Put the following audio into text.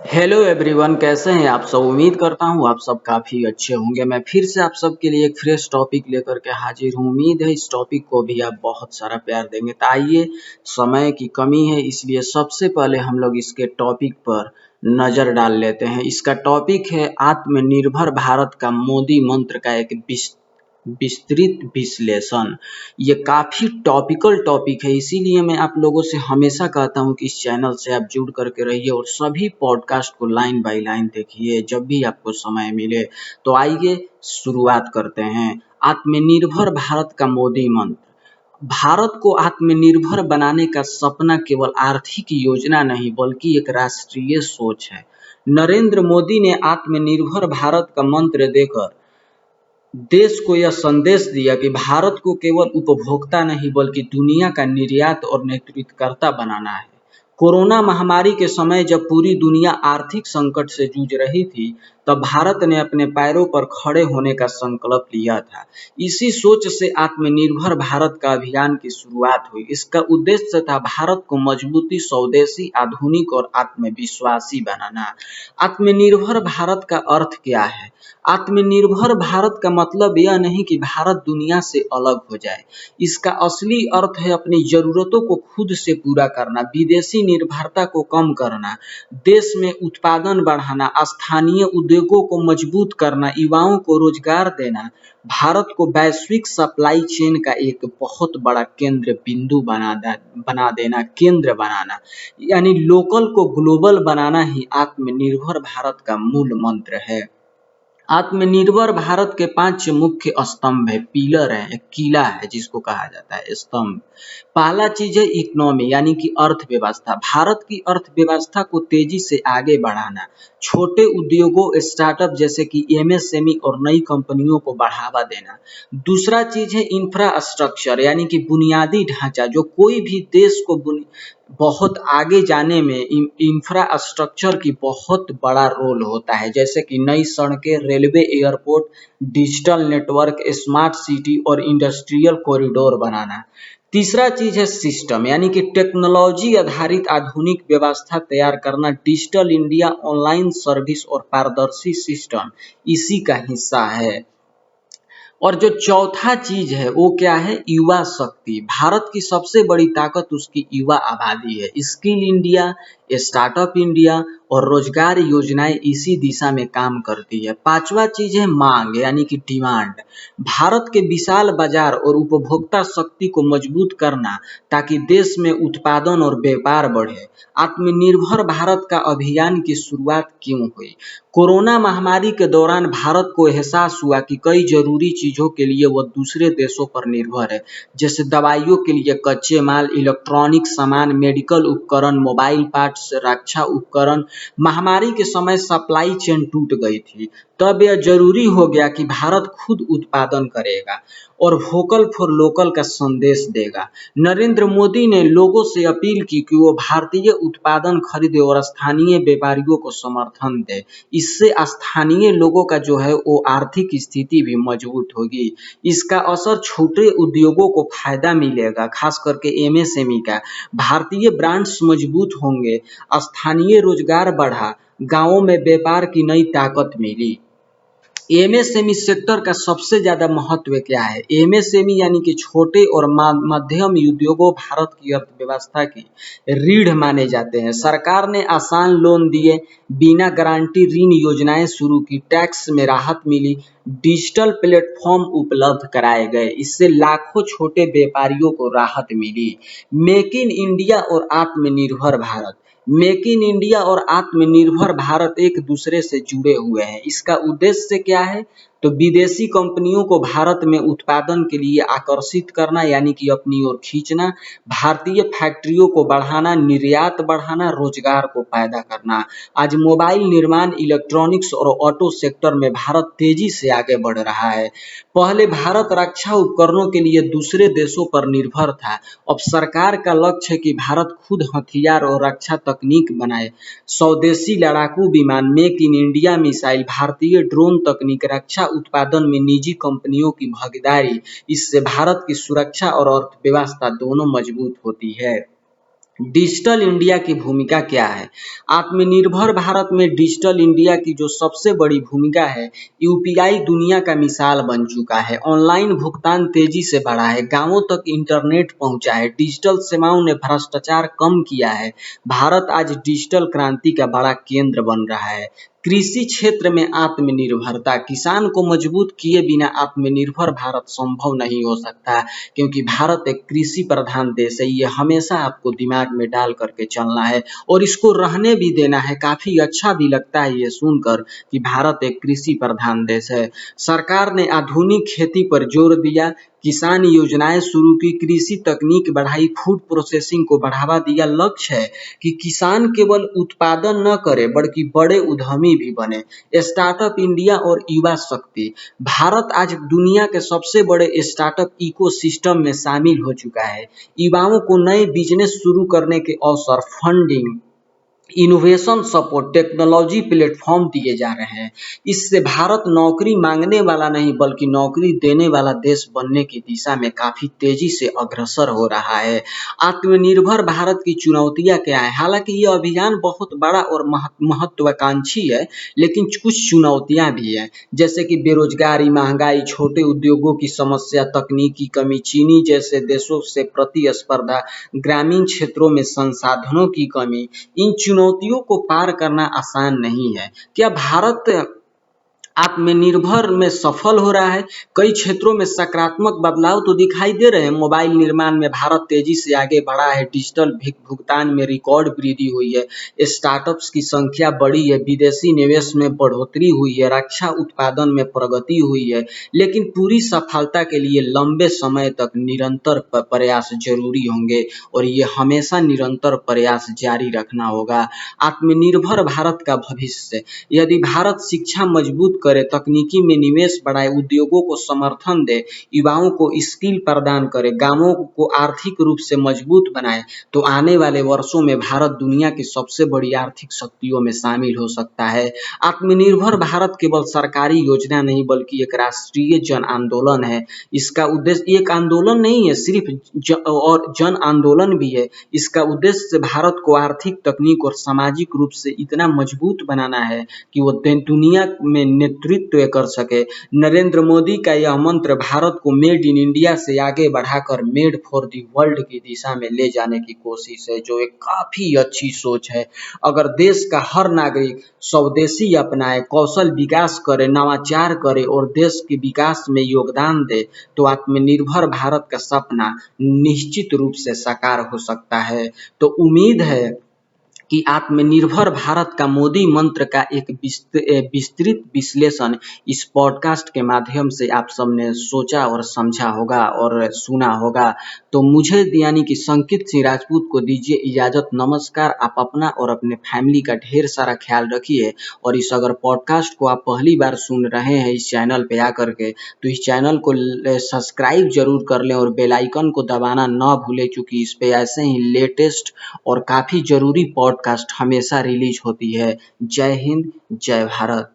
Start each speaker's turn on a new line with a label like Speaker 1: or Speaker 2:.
Speaker 1: Hello everyone, कैसे हैं आप सब। उम्मीद करता हूँ आप सब काफ़ी अच्छे होंगे। मैं फिर से आप सबके लिए एक फ्रेश टॉपिक लेकर के हाजिर हूँ। उम्मीद है इस टॉपिक को भी आप बहुत सारा प्यार देंगे। तो आइए, समय की कमी है इसलिए सबसे पहले हम लोग इसके टॉपिक पर नज़र डाल लेते हैं। इसका टॉपिक है आत्मनिर्भर भारत का मोदी मंत्र का एक विस्तृत विश्लेषण। ये काफ़ी टॉपिकल टॉपिक है, इसीलिए मैं आप लोगों से हमेशा कहता हूँ कि इस चैनल से आप जुड़ करके रहिए और सभी पॉडकास्ट को लाइन बाय लाइन देखिए जब भी आपको समय मिले। तो आइए शुरुआत करते हैं। आत्मनिर्भर भारत का मोदी मंत्र। भारत को आत्मनिर्भर बनाने का सपना केवल आर्थिक योजना नहीं बल्कि एक राष्ट्रीय सोच है। नरेंद्र मोदी ने आत्मनिर्भर भारत का मंत्र देकर देश को यह संदेश दिया कि भारत को केवल उपभोक्ता नहीं बल्कि दुनिया का निर्यात और नेतृत्वकर्ता बनाना है। कोरोना महामारी के समय जब पूरी दुनिया आर्थिक संकट से जूझ रही थी, तब भारत ने अपने पैरों पर खड़े होने का संकल्प लिया था। इसी सोच से आत्मनिर्भर भारत का अभियान की शुरुआत हुई। इसका उद्देश्य था भारत को मजबूती, स्वदेशी, आधुनिक और आत्मविश्वासी बनाना। आत्मनिर्भर भारत का अर्थ क्या है? आत्मनिर्भर भारत का मतलब यह नहीं कि भारत दुनिया से अलग हो जाए। इसका असली अर्थ है अपनी जरूरतों को खुद से पूरा करना, विदेशी निर्भरता को कम करना, देश में उत्पादन बढ़ाना, स्थानीय उद्योगों को मजबूत करना, युवाओं को रोजगार देना, भारत को वैश्विक सप्लाई चेन का एक बहुत बड़ा केंद्र बिंदु बना देना, केंद्र बनाना, यानी लोकल को ग्लोबल बनाना ही आत्मनिर्भर भारत का मूल मंत्र है। आत्मनिर्भर भारत के 5 मुख्य स्तंभ है, पिलर है, एक किला है जिसको कहा जाता है स्तंभ। पहला चीज है इकोनॉमी यानी कि अर्थव्यवस्था। भारत की अर्थव्यवस्था को तेजी से आगे बढ़ाना, छोटे उद्योगों, स्टार्टअप जैसे कि एमएसएमई और नई कंपनियों को बढ़ावा देना। दूसरा चीज है इंफ्रास्ट्रक्चर यानी कि बुनियादी ढांचा। जो कोई भी देश को बहुत आगे जाने में इंफ्रास्ट्रक्चर की बहुत बड़ा रोल होता है, जैसे कि नई सड़कें, railway, airport, digital network, smart city और इंडस्ट्रियल कॉरिडोर बनाना। तीसरा चीज है सिस्टम यानी कि टेक्नोलॉजी आधारित आधुनिक व्यवस्था तैयार करना। डिजिटल इंडिया, ऑनलाइन सर्विस और पारदर्शी सिस्टम इसी का हिस्सा है। और जो चौथा चीज है वो क्या है? युवा शक्ति। भारत की सबसे बड़ी ताकत उसकी युवा आबादी है। स्किल इंडिया, स्टार्टअप इंडिया और रोजगार योजनाएं इसी दिशा में काम करती है। पांचवा चीज है मांग यानी कि डिमांड। भारत के विशाल बाजार और उपभोक्ता शक्ति को मजबूत करना ताकि देश में उत्पादन और व्यापार बढ़े। आत्मनिर्भर भारत का अभियान की शुरुआत क्यों हुई? कोरोना महामारी के दौरान भारत को एहसास हुआ कि कई जरूरी चीजों के लिए वह दूसरे देशों पर निर्भर है, जैसे दवाइयों के लिए कच्चे माल, इलेक्ट्रॉनिक सामान, मेडिकल उपकरण, मोबाइल पार्ट्स, रक्षा उपकरण। महामारी के समय सप्लाई चेन टूट गई थी, तब यह जरूरी हो गया कि भारत खुद उत्पादन करेगा और वोकल फॉर लोकल का संदेश देगा। नरेंद्र मोदी ने लोगों से अपील की कि वो भारतीय उत्पादन खरीदे और स्थानीय व्यापारियों को समर्थन दे। इससे स्थानीय लोगों का जो है वो आर्थिक स्थिति भी मजबूत होगी। इसका असर छोटे उद्योगों को फायदा मिलेगा, खास करके एमएसएमई का। भारतीय ब्रांड्स मजबूत होंगे, स्थानीय रोजगार बढ़ा, गांवों में व्यापार की नई ताकत मिली। एमएसएमई सेक्टर का सबसे ज्यादा महत्व क्या है? एमएसएमई यानी कि छोटे और मध्यम उद्योगों भारत की अर्थव्यवस्था की रीढ़ माने जाते हैं। सरकार ने आसान लोन दिए, बिना गारंटी ऋण योजनाएं शुरू की, टैक्स में राहत मिली, डिजिटल प्लेटफॉर्म उपलब्ध कराए गए। इससे लाखों छोटे व्यापारियों को राहत मिली। मेक इन इंडिया और आत्मनिर्भर भारत। मेक इन इंडिया और आत्मनिर्भर भारत एक दूसरे से जुड़े हुए हैं। इसका उद्देश्य क्या है? तो विदेशी कंपनियों को भारत में उत्पादन के लिए आकर्षित करना यानी कि अपनी ओर खींचना, भारतीय फैक्ट्रियों को बढ़ाना, निर्यात बढ़ाना, रोजगार को पैदा करना। आज मोबाइल निर्माण, इलेक्ट्रॉनिक्स और ऑटो सेक्टर में भारत तेजी से आगे बढ़ रहा है। पहले भारत रक्षा उपकरणों के लिए दूसरे देशों पर निर्भर था। अब सरकार का लक्ष्य है कि भारत खुद हथियार और रक्षा तकनीक बनाए। स्वदेशी लड़ाकू विमान, मेक इन इंडिया मिसाइल, भारतीय ड्रोन तकनीक, रक्षा उत्पादन में निजी कंपनियों की भागीदारी, इससे भारत की सुरक्षा और अर्थव्यवस्था दोनों मजबूत होती है। डिजिटल इंडिया की भूमिका क्या है? आत्मनिर्भर भारत में डिजिटल इंडिया की जो सबसे बड़ी भूमिका है, यूपीआई दुनिया का मिसाल बन चुका है। ऑनलाइन भुगतान तेजी से बढ़ा है, गांवों तक इंटरनेट पहुंचा है, डिजिटल सेवाओं ने भ्रष्टाचार कम किया है। भारत आज डिजिटल क्रांति का बड़ा केंद्र बन रहा है। कृषि क्षेत्र में आत्मनिर्भरता, किसान को मजबूत किए बिना आत्मनिर्भर भारत संभव नहीं हो सकता, क्योंकि भारत एक कृषि प्रधान देश है। ये हमेशा आपको दिमाग में डाल करके चलना है और इसको रहने भी देना है। काफ़ी अच्छा भी लगता है ये सुनकर कि भारत एक कृषि प्रधान देश है। सरकार ने आधुनिक खेती पर जोर दिया, किसान योजनाएं शुरू की, कृषि तकनीक बढ़ाई, फूड प्रोसेसिंग को बढ़ावा दिया। लक्ष्य है कि किसान केवल उत्पादन न करे बल्कि बड़े उद्यमी भी बने। स्टार्टअप इंडिया और युवा शक्ति, भारत आज दुनिया के सबसे बड़े स्टार्टअप इकोसिस्टम में शामिल हो चुका है। युवाओं को नए बिजनेस शुरू करने के अवसर, funding, innovation support, technology platform दिए जा रहे हैं। इससे भारत नौकरी मांगने वाला नहीं बल्कि नौकरी देने वाला देश बनने की दिशा में काफ़ी तेजी से अग्रसर हो रहा है। आत्मनिर्भर भारत की चुनौतियां क्या है? हालांकि ये अभियान बहुत बड़ा और महत्वाकांक्षी है, लेकिन कुछ चुनौतियां भी हैं, जैसे कि बेरोजगारी, महंगाई, छोटे उद्योगों की समस्या, तकनीकी कमी, चीनी जैसे देशों से प्रतिस्पर्धा, ग्रामीण क्षेत्रों में संसाधनों की कमी। इन चुनौतियों को पार करना आसान नहीं है। क्या भारत आत्मनिर्भर में सफल हो रहा है? कई क्षेत्रों में सकारात्मक बदलाव तो दिखाई दे रहे हैं। मोबाइल निर्माण में भारत तेजी से आगे बढ़ा है, डिजिटल भुगतान में रिकॉर्ड वृद्धि हुई है, स्टार्टअप्स की संख्या बढ़ी है, विदेशी निवेश में बढ़ोतरी हुई है, रक्षा उत्पादन में प्रगति हुई है। लेकिन पूरी सफलता के लिए लंबे समय तक निरंतर प्रयास जरूरी होंगे और ये हमेशा निरंतर प्रयास जारी रखना होगा। आत्मनिर्भर भारत का भविष्य, यदि भारत शिक्षा मजबूत करे, तकनीकी में निवेश बढ़ाए, उद्योगों को समर्थन दे, युवाओं को स्किल प्रदान करे, गांवों को आर्थिक रूप से मजबूत बनाए, तो आने वाले वर्षों में भारत दुनिया की सबसे बड़ी आर्थिक शक्तियों में शामिल हो सकता है। आत्मनिर्भर भारत केवल सरकारी योजना नहीं बल्कि एक राष्ट्रीय जन आंदोलन है। इसका उद्देश्य एक आंदोलन नहीं है, सिर्फ और जन आंदोलन भी है। इसका उद्देश्य भारत को आर्थिक, तकनीक और सामाजिक रूप से इतना मजबूत बनाना है कि वो दुनिया में नेतृत्व कर सके। नरेंद्र मोदी का यह मंत्र भारत को मेड इन इंडिया से आगे बढ़ाकर मेड फॉर दी वर्ल्ड की दिशा में ले जाने की कोशिश है, जो एक काफी अच्छी सोच है। अगर देश का हर नागरिक स्वदेशी अपनाए, कौशल विकास करे, नवाचार करे और देश के विकास में योगदान दे, तो आत्मनिर्भर भारत का सपना निश्चित रूप से साकार हो सकता है। तो उम्मीद है कि आत्मनिर्भर भारत का मोदी मंत्र का एक विस्तृत विश्लेषण इस पॉडकास्ट के माध्यम से आप सबने सोचा और समझा होगा और सुना होगा। तो मुझे यानी कि संकित सिंह राजपूत को दीजिए इजाज़त। नमस्कार। आप अपना और अपने फैमिली का ढेर सारा ख्याल रखिए और इस अगर पॉडकास्ट को आप पहली बार सुन रहे हैं इस चैनल पे आकर के, तो इस चैनल को सब्सक्राइब जरूर कर लें और बेल आइकन को दबाना ना भूलें, क्योंकि इस पे ऐसे ही लेटेस्ट और काफ़ी ज़रूरी पॉडकास्ट हमेशा रिलीज होती है। जय हिंद, जय भारत।